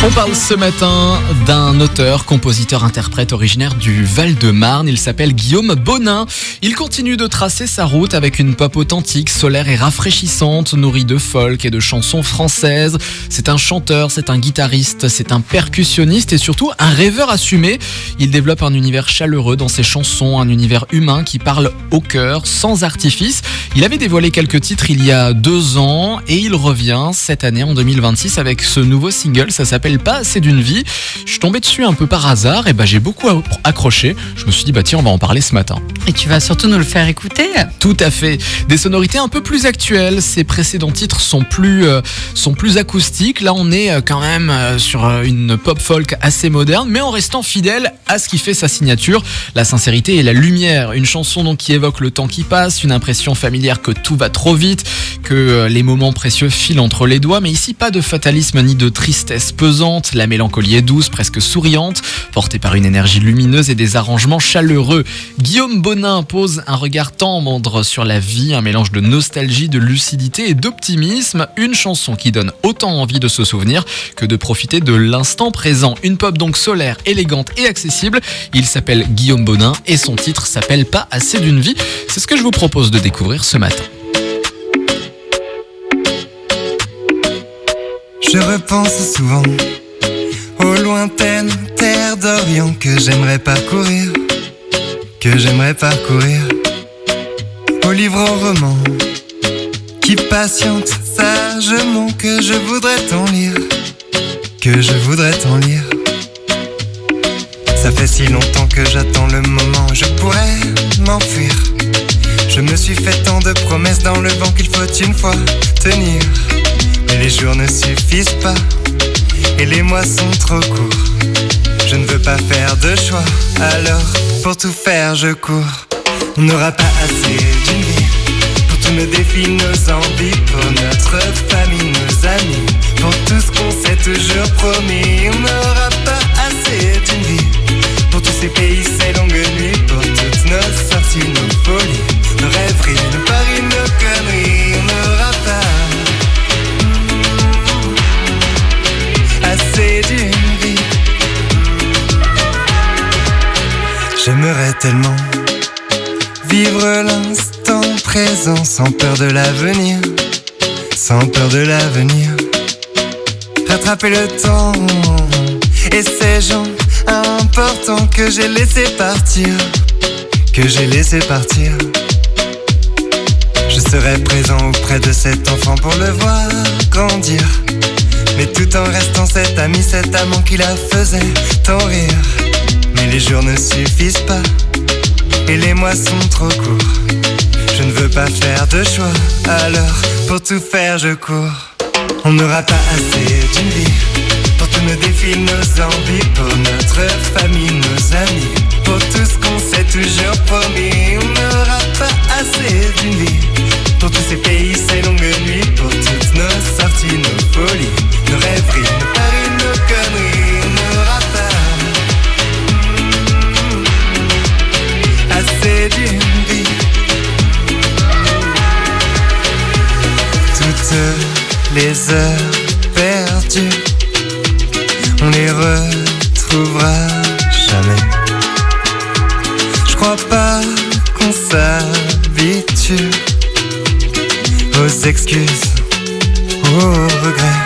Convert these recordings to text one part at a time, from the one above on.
On parle ce matin d'un auteur, compositeur, interprète originaire du Val-de-Marne. Il s'appelle Guillaume Bonin. Il continue de tracer sa route avec une pop authentique, solaire et rafraîchissante, nourrie de folk et de chansons françaises. C'est un chanteur, c'est un guitariste, c'est un percussionniste et surtout un rêveur assumé. Il développe un univers chaleureux dans ses chansons, un univers humain qui parle au cœur, sans artifice. Il avait dévoilé quelques titres il y a 2 ans et il revient cette année en 2026 avec ce nouveau single. Ça s'appelle Pas assez d'une vie. Je suis tombé dessus un peu par hasard et j'ai beaucoup accroché. Je me suis dit tiens, on va en parler ce matin. Et tu vas surtout nous le faire écouter. Tout à fait. Des sonorités un peu plus actuelles. Ses précédents titres sont plus acoustiques. Là, on est quand même sur une pop folk assez moderne, mais en restant fidèle à ce qui fait sa signature, la sincérité et la lumière. Une chanson donc qui évoque le temps qui passe, une impression familière que tout va trop vite, que les moments précieux filent entre les doigts, mais ici pas de fatalisme ni de tristesse pesante. La mélancolie est douce, presque souriante, portée par une énergie lumineuse et des arrangements chaleureux. Guillaume Bonin pose un regard tendre sur la vie, un mélange de nostalgie, de lucidité et d'optimisme. Une chanson qui donne autant envie de se souvenir que de profiter de l'instant présent. Une pop donc solaire, élégante et accessible. Il s'appelle Guillaume Bonin et son titre s'appelle Pas assez d'une vie. C'est ce que je vous propose de découvrir ce matin. Je repense souvent aux lointaines terres d'Orient que j'aimerais parcourir, aux livres, aux romans qui patientent sagement que je voudrais t'en lire, Ça fait si longtemps que j'attends le moment où je pourrais m'enfuir. Je me suis fait tant de promesses dans le vent qu'il faut une fois tenir. Mais les jours ne suffisent pas et les mois sont trop courts. Je ne veux pas faire de choix, alors pour tout faire je cours. On n'aura pas assez d'une vie pour tous nos défis, nos envies, pour notre famille, nos amis, pour tout ce qu'on s'est toujours promis. On n'aura pas assez d'une vie pour tous ces pays, ces longues nuits, pour toutes nos sorties, nos folies, nos rêveries, nos paris, nos conneries. On n'aura pas assez d'une vie. J'aimerais tellement vivre l'instant présent sans peur de l'avenir, rattraper le temps et ces gens importants que j'ai laissés partir, Je serai présent auprès de cet enfant pour le voir grandir, mais tout en restant cet ami, cet amant qui la faisait tant rire. Mais les jours ne suffisent pas et les mois sont trop courts. Je ne veux pas faire de choix, alors pour tout faire je cours. On n'aura pas assez d'une vie pour tous nos défis, nos envies, pour notre famille, nos amis, pour tout ce qu'on s'est toujours promis. On n'aura pas assez d'une vie pour tous ces pays, ces longues nuits, pour toutes nos sorties, nos folies, nos rêveries, nos paris, nos conneries. On n'aura pas assez d'une vie. Toutes les heures perdues, on les retrouvera jamais. Je crois pas qu'on s'habitue aux excuses, aux regrets.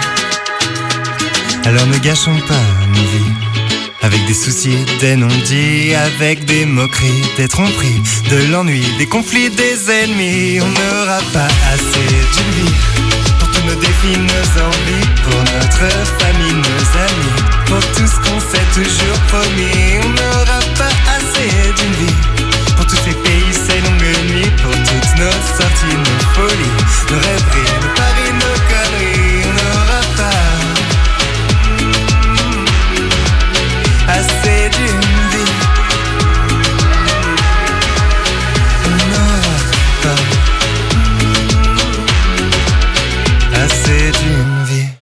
Alors ne gâchons pas nos vies avec des soucis et des non-dits, avec des moqueries, des tromperies, de l'ennui, des conflits, des ennemis. On n'aura pas assez